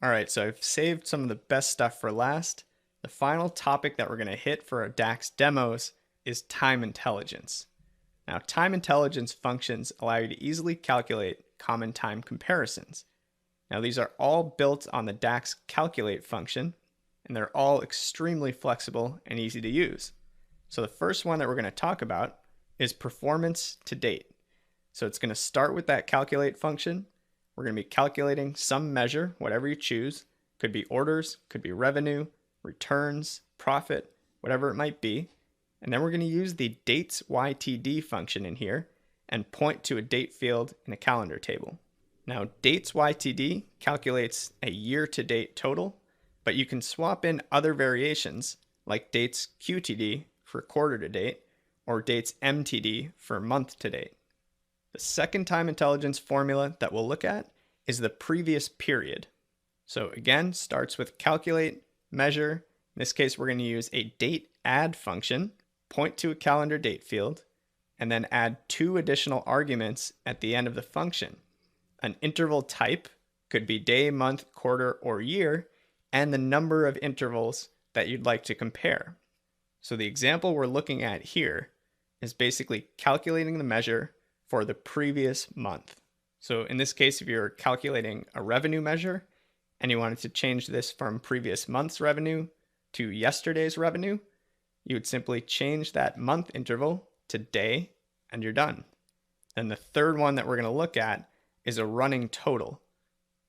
All right, so I've saved some of the best stuff for last. The final topic that we're going to hit for our DAX demos is time intelligence. Now, time intelligence functions allow you to easily calculate common time comparisons. Now, these are all built on the DAX calculate function, and they're all extremely flexible and easy to use. So the first one that we're going to talk about is performance to date. So it's going to start with that calculate function. We're going to be calculating some measure, whatever you choose. Could be orders, could be revenue, returns, profit, whatever it might be. And then we're going to use the dates YTD function in here and point to a date field in a calendar table. Now, dates YTD calculates a year-to-date total, but you can swap in other variations like dates QTD for quarter-to-date or dates MTD for month-to-date. The second time intelligence formula that we'll look at is the previous period. So again, starts with calculate, measure. In this case, we're going to use a date add function, point to a calendar date field, and then add 2 additional arguments at the end of the function. An interval type could be day, month, quarter, or year, and the number of intervals that you'd like to compare. So the example we're looking at here is basically calculating the measure for the previous month. So in this case, if you're calculating a revenue measure and you wanted to change this from previous month's revenue to yesterday's revenue, you would simply change that month interval to day and you're done. Then the third one that we're going to look at is a running total.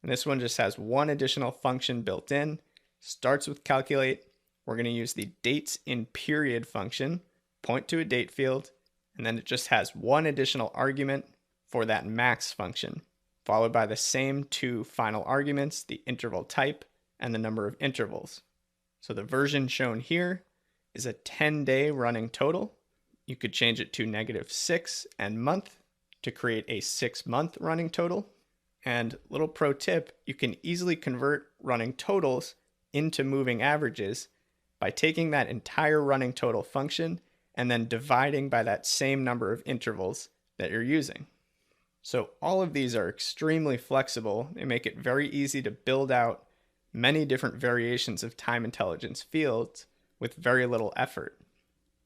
And this one just has one additional function built in, starts with calculate. We're going to use the dates in period function, point to a date field, and then it just has one additional argument for that max function, followed by the same 2 final arguments, the interval type and the number of intervals. So the version shown here is a 10-day running total. You could change it to -6 and month to create a 6-month running total. And little pro tip, you can easily convert running totals into moving averages by taking that entire running total function and then dividing by that same number of intervals that you're using. So all of these are extremely flexible. They make it very easy to build out many different variations of time intelligence fields with very little effort.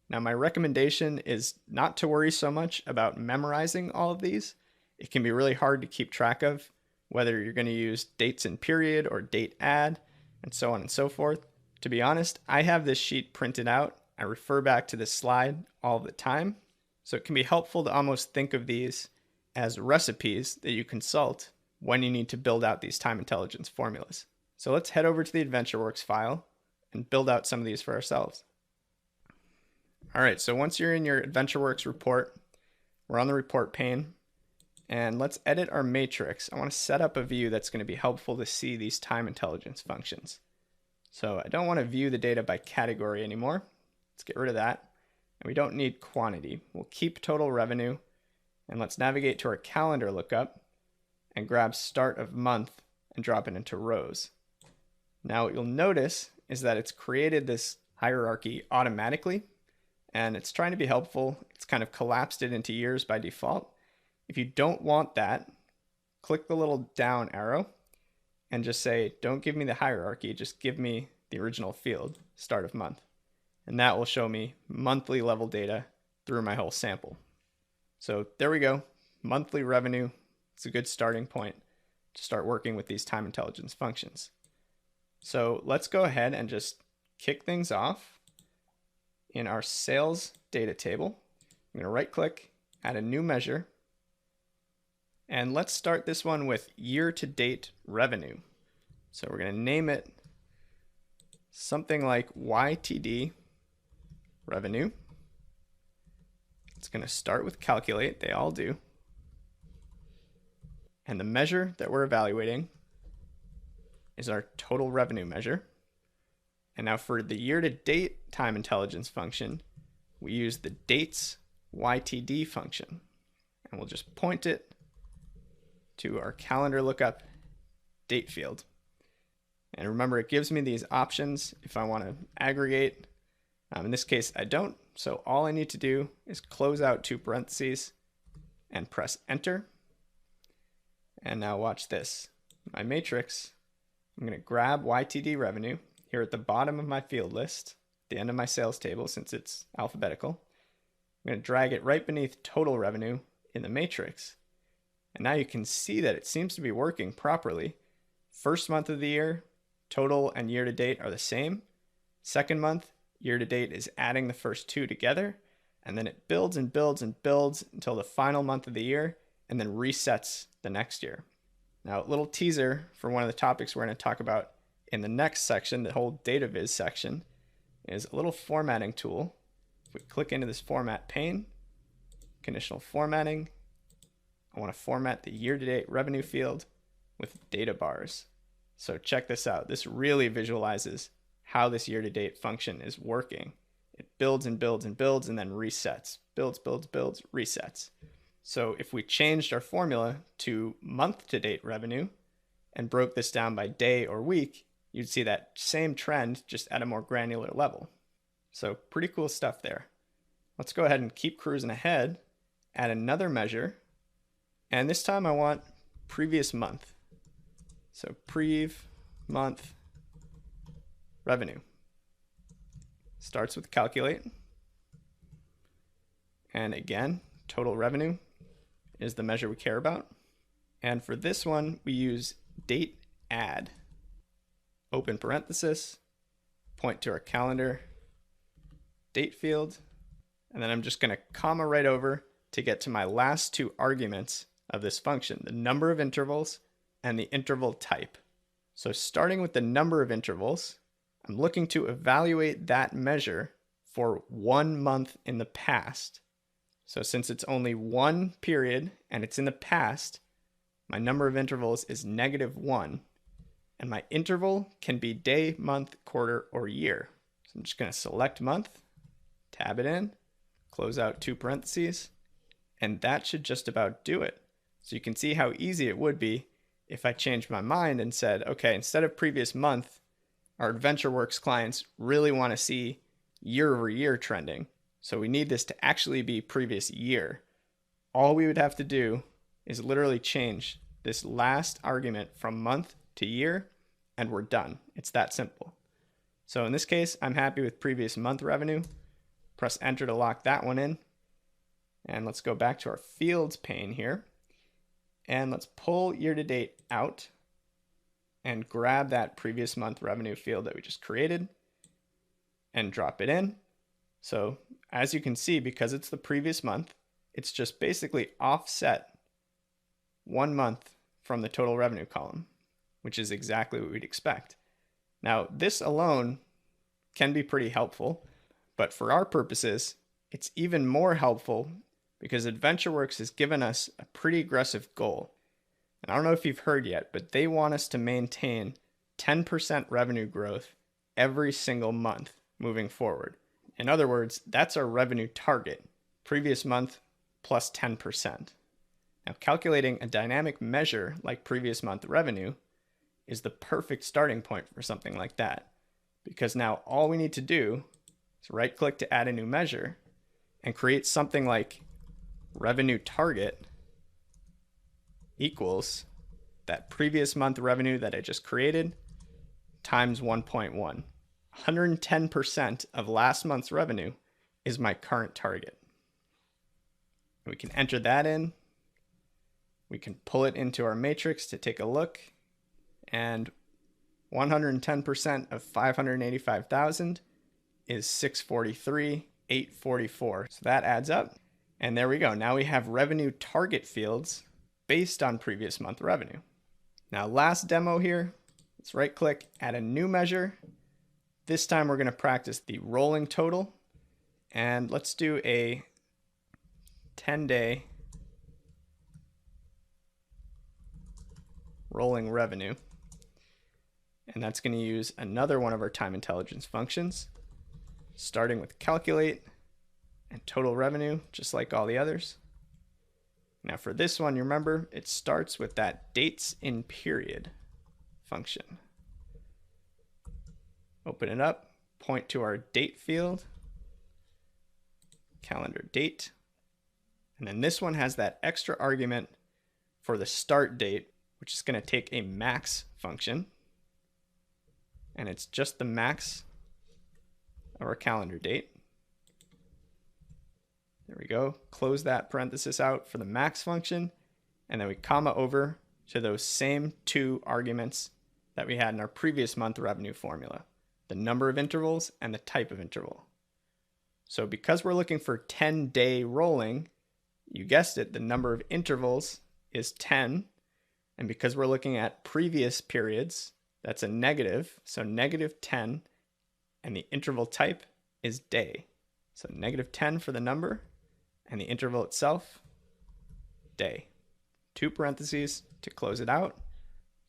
Now, my recommendation is not to worry so much about memorizing all of these. It can be really hard to keep track of whether you're going to use dates in period or date add and so on and so forth. To be honest, I have this sheet printed out. I refer back to this slide all the time. So it can be helpful to almost think of these as recipes that you consult when you need to build out these time intelligence formulas. So let's head over to the AdventureWorks file and build out some of these for ourselves. All right, so once you're in your AdventureWorks report, we're on the report pane, and let's edit our matrix. I want to set up a view that's going to be helpful to see these time intelligence functions. So I don't want to view the data by category anymore. Let's get rid of that. And we don't need quantity. We'll keep total revenue, and let's navigate to our calendar lookup and grab start of month and drop it into rows. Now what you'll notice is that it's created this hierarchy automatically, and it's trying to be helpful. It's kind of collapsed it into years by default. If you don't want that, click the little down arrow and just say, don't give me the hierarchy, just give me the original field, start of month. And that will show me monthly level data through my whole sample. So there we go, monthly revenue. It's a good starting point to start working with these time intelligence functions. So let's go ahead and just kick things off in our sales data table. I'm going to right click, add a new measure, and let's start this one with year-to-date revenue. So we're going to name it something like YTD revenue. It's going to start with calculate, they all do. And the measure that we're evaluating is our total revenue measure. And now for the year-to-date time intelligence function, we use the dates YTD function. And we'll just point it to our calendar lookup date field. And remember, it gives me these options if I want to aggregate. In this case, I don't. So all I need to do is close out 2 parentheses and press enter. And now watch this. My matrix, I'm going to grab YTD revenue here at the bottom of my field list, the end of my sales table since it's alphabetical. I'm going to drag it right beneath total revenue in the matrix. And now you can see that it seems to be working properly. First month of the year, total and year to date are the same. Second month, year to date is adding the first two together. And then it builds and builds and builds until the final month of the year and then resets the next year. Now, a little teaser for one of the topics we're going to talk about in the next section, the whole data viz section, is a little formatting tool. If we click into this format pane, conditional formatting, I want to format the year-to-date revenue field with data bars. So check this out. This really visualizes how this year-to-date function is working. It builds and builds and builds and then resets. Builds, builds, builds, resets. So if we changed our formula to month-to-date revenue and broke this down by day or week, you'd see that same trend just at a more granular level. So pretty cool stuff there. Let's go ahead and keep cruising ahead, add another measure, and this time I want previous month. So prev month revenue. Starts with calculate. And again, total revenue is the measure we care about. And for this one, we use date add. Open parenthesis, point to our calendar, date field, and then I'm just going to comma right over to get to my last two arguments of this function, the number of intervals and the interval type. So starting with the number of intervals, I'm looking to evaluate that measure for 1 month in the past. So since it's only one period and it's in the past, my number of intervals is -1. And my interval can be day, month, quarter, or year. So I'm just going to select month, tab it in, close out two parentheses, and that should just about do it. So you can see how easy it would be if I changed my mind and said, okay, instead of previous month, our AdventureWorks clients really want to see year over year trending. So we need this to actually be previous year. All we would have to do is literally change this last argument from month to year, and we're done. It's that simple. So in this case, I'm happy with previous month revenue. Press enter to lock that one in. And let's go back to our fields pane here. And let's pull year to date out and grab that previous month revenue field that we just created and drop it in. So as you can see, because it's the previous month, it's just basically offset 1 month from the total revenue column, which is exactly what we'd expect. Now, this alone can be pretty helpful, but for our purposes, it's even more helpful because AdventureWorks has given us a pretty aggressive goal. And I don't know if you've heard yet, but they want us to maintain 10% revenue growth every single month moving forward. In other words, that's our revenue target, previous month plus 10%. Now, calculating a dynamic measure like previous month revenue is the perfect starting point for something like that, because now all we need to do is right-click to add a new measure and create something like revenue target equals that previous month revenue that I just created times 1.1. 110% of last month's revenue is my current target. We can enter that in. We can pull it into our matrix to take a look, and 110% of 585,000 is 643,844. So that adds up, and there we go. Now we have revenue target fields based on previous month revenue. Now, last demo here, let's right click, add a new measure. This time we're going to practice the rolling total, and let's do a 10-day rolling revenue. And that's going to use another one of our time intelligence functions, starting with calculate and total revenue, just like all the others. Now for this one, you remember, it starts with that dates in period function. Open it up, point to our date field, calendar date, and then this one has that extra argument for the start date, which is going to take a max function. and it's just the max of our calendar date. There we go. Close that parenthesis out for the max function, and then we comma over to those same two arguments that we had in our previous month revenue formula, the number of intervals and the type of interval. So because we're looking for 10-day rolling, you guessed it, the number of intervals is 10. And because we're looking at previous periods, that's a negative, so -10, and the interval type is day. So -10 for the number, and the interval itself, day. Two parentheses to close it out.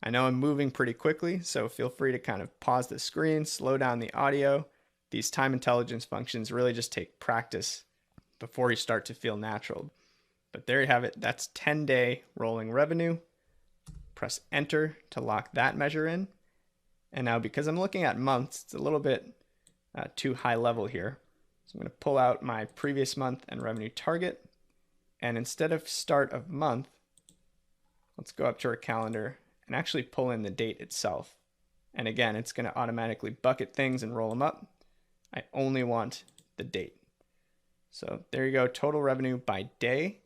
I know I'm moving pretty quickly, so feel free to kind of pause the screen, slow down the audio. These time intelligence functions really just take practice before you start to feel natural. But there you have it. That's 10-day rolling revenue. Press enter to lock that measure in. And now because I'm looking at months, it's a little bit too high level here. So I'm going to pull out my previous month and revenue target. And instead of start of month, let's go up to our calendar and actually pull in the date itself. And again, it's going to automatically bucket things and roll them up. I only want the date. So there you go, total revenue by day.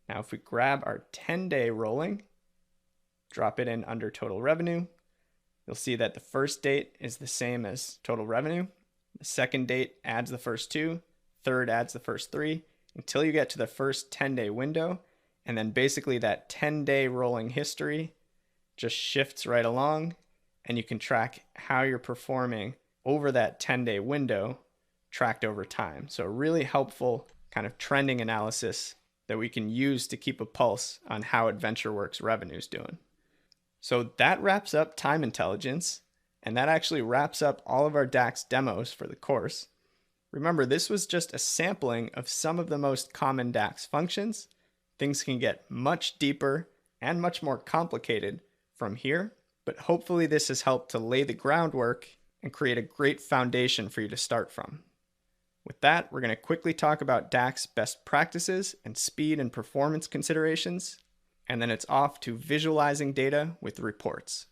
Now if we grab our 10-day rolling, drop it in under total revenue, you'll see that the first date is the same as total revenue. The second date adds the first two, third adds the first three, until you get to the first 10-day window. And then basically that 10-day rolling history just shifts right along, and you can track how you're performing over that 10-day window tracked over time. So a really helpful kind of trending analysis that we can use to keep a pulse on how AdventureWorks revenue is doing. So that wraps up time intelligence, and that actually wraps up all of our DAX demos for the course. Remember, this was just a sampling of some of the most common DAX functions. Things can get much deeper and much more complicated from here, but hopefully this has helped to lay the groundwork and create a great foundation for you to start from. With that, we're going to quickly talk about DAX best practices and speed and performance considerations, and then it's off to visualizing data with reports.